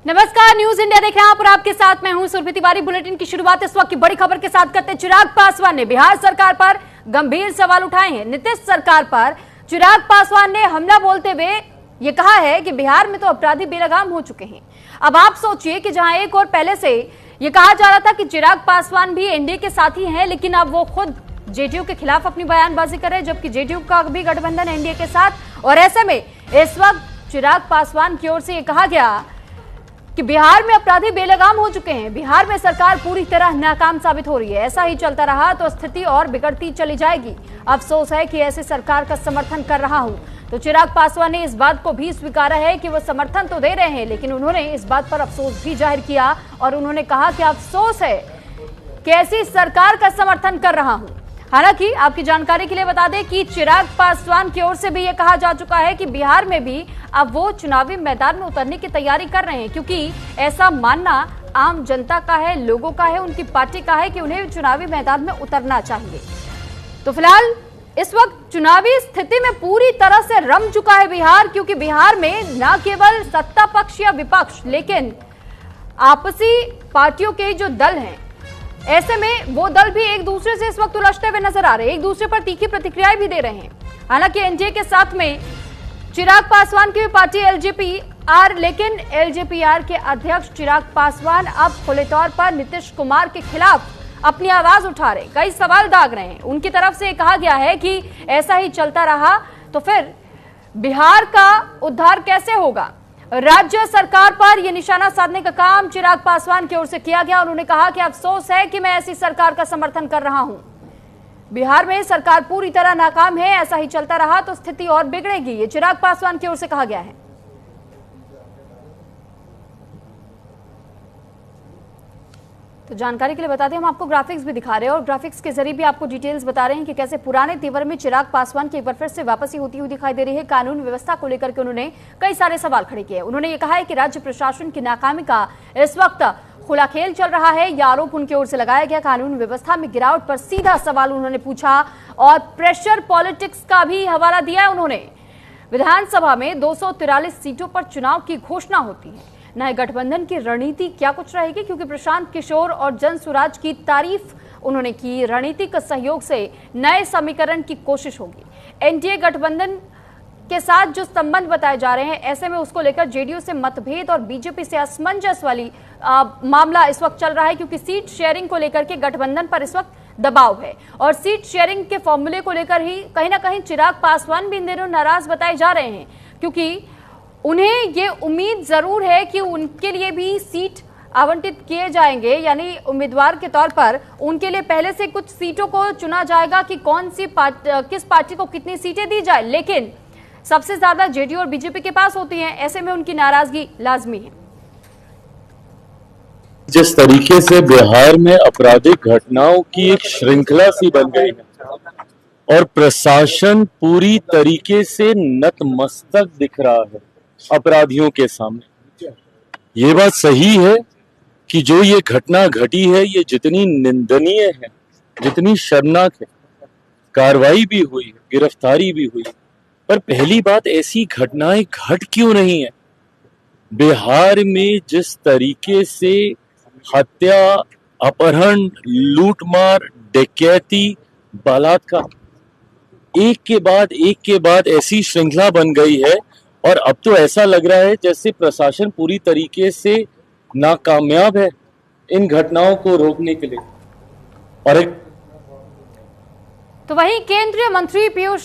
नमस्कार, news India देख रहे हैं आप और आपके साथ मैं हूं सुरभि तिवारी। बुलेटिन की शुरुआत इस वक्त की बड़ी खबर के साथ करते हैं। चिराग पासवान ने बिहार सरकार पर गंभीर सवाल उठाए हैं। नीतीश सरकार पर चिराग पासवान ने हमला बोलते हुए ये कहा है कि बिहार में तो अपराधी बेलगाम हो चुके हैं। अब आप सोचिए कि जहां एक और पहले से ये कहा जा रहा था कि चिराग पासवान भी एनडीए के साथी हैं, लेकिन अब वो खुद जेडीयू के खिलाफ अपनी बयानबाजी कर रहे हैं, जबकि जेडीयू का भी गठबंधन एनडीए के साथ। और ऐसे में इस वक्त चिराग पासवान की ओर से ये कहा गया कि बिहार में अपराधी बेलगाम हो चुके हैं, बिहार में सरकार पूरी तरह नाकाम साबित हो रही है। ऐसा ही चलता रहा तो स्थिति और बिगड़ती चली जाएगी। अफसोस है कि ऐसे सरकार का समर्थन कर रहा हूं। तो चिराग पासवान ने इस बात को भी स्वीकारा है कि वो समर्थन तो दे रहे हैं, लेकिन उन्होंने इस बात पर अफसोस भी जाहिर किया और उन्होंने कहा कि अफसोस है कि ऐसी सरकार का समर्थन कर रहा हूं। हालांकि आपकी जानकारी के लिए बता दें कि चिराग पासवान की ओर से भी यह कहा जा चुका है कि बिहार में भी अब वो चुनावी मैदान में उतरने की तैयारी कर रहे हैं, क्योंकि ऐसा मानना आम जनता का है, लोगों का है, उनकी पार्टी का है कि उन्हें चुनावी मैदान में उतरना चाहिए। तो फिलहाल इस वक्त चुनावी स्थिति में पूरी तरह से रम चुका है बिहार, क्योंकि बिहार में न केवल सत्ता पक्ष या विपक्ष, लेकिन आपसी पार्टियों के जो दल हैं, ऐसे में वो दल भी एक दूसरे से इस वक्त उलझते हुए नजर आ रहे हैं, एक दूसरे पर तीखी प्रतिक्रियाएं भी दे रहे हैं। हालांकि एनडीए के साथ में चिराग पासवान की पार्टी एलजेपीआर, लेकिन एलजेपीआर के अध्यक्ष चिराग पासवान अब खुले तौर पर नीतीश कुमार के खिलाफ अपनी आवाज उठा रहे, कई सवाल दाग रहे हैं। उनकी तरफ से कहा गया है कि ऐसा ही चलता रहा तो फिर बिहार का उद्धार कैसे होगा। राज्य सरकार पर यह निशाना साधने का काम चिराग पासवान की ओर से किया गया। उन्होंने कहा कि अफसोस है कि मैं ऐसी सरकार का समर्थन कर रहा हूं। बिहार में सरकार पूरी तरह नाकाम है, ऐसा ही चलता रहा तो स्थिति और बिगड़ेगी, ये चिराग पासवान की ओर से कहा गया है। तो जानकारी के लिए बता दें, हम आपको ग्राफिक्स भी दिखा रहे हैं और ग्राफिक्स के जरिए भी आपको डिटेल्स बता रहे हैं कि कैसे पुराने तेवर में चिराग पासवान की एक बार फिर से वापसी होती हुई दिखाई दे रही है। कानून व्यवस्था को लेकर के उन्होंने कई सारे सवाल खड़े किए। उन्होंने ये कहा है कि राज्य प्रशासन की नाकामी का इस वक्त खुला खेल चल रहा है, यह आरोप उनकी ओर से लगाया गया। कानून व्यवस्था में गिरावट पर सीधा सवाल उन्होंने पूछा और प्रेशर पॉलिटिक्स का भी हवाला दिया उन्होंने। विधानसभा में 243 सीटों पर चुनाव की घोषणा होती है, नए गठबंधन की रणनीति क्या कुछ रहेगी, क्योंकि प्रशांत किशोर और जन स्वराज की तारीफ उन्होंने की। रणनीतिक सहयोग से नए समीकरण की कोशिश होगी। एनडीए गठबंधन के साथ जो संबंध बताए जा रहे हैं, ऐसे में उसको लेकर जेडीयू से मतभेद और बीजेपी से असमंजस वाली मामला इस वक्त चल रहा है, क्योंकि सीट शेयरिंग को लेकर के गठबंधन पर इस वक्त दबाव है और सीट शेयरिंग के फॉर्मूले को लेकर ही कहीं ना कहीं चिराग पासवान भी इन दिनों नाराज बताए जा रहे हैं, क्योंकि उन्हें ये उम्मीद जरूर है कि उनके लिए भी सीट आवंटित किए जाएंगे, यानी उम्मीदवार के तौर पर उनके लिए पहले से कुछ सीटों को चुना जाएगा कि कौन सी किस पार्टी को कितनी सीटें दी जाए, लेकिन सबसे ज्यादा जेडीयू और बीजेपी के पास होती हैं। ऐसे में उनकी नाराजगी लाजमी है। जिस तरीके से बिहार में आपराधिक घटनाओं की एक श्रृंखला सी बन गई है और प्रशासन पूरी तरीके से नतमस्तक दिख रहा है अपराधियों के सामने, ये बात सही है कि जो ये घटना घटी है ये जितनी निंदनीय है, जितनी शर्मनाक है, कार्रवाई भी हुई है, गिरफ्तारी भी हुई है, पर पहली बात ऐसी घटनाएं घट क्यों नहीं है। बिहार में जिस तरीके से हत्या, अपहरण, लूटमार, डकैती, बलात्कार एक के बाद ऐसी श्रृंखला बन गई है और अब तो ऐसा लग रहा है जैसे प्रशासन पूरी तरीके से नाकामयाब है इन घटनाओं को रोकने के लिए। और तो वहीं केंद्रीय मंत्री पीयूष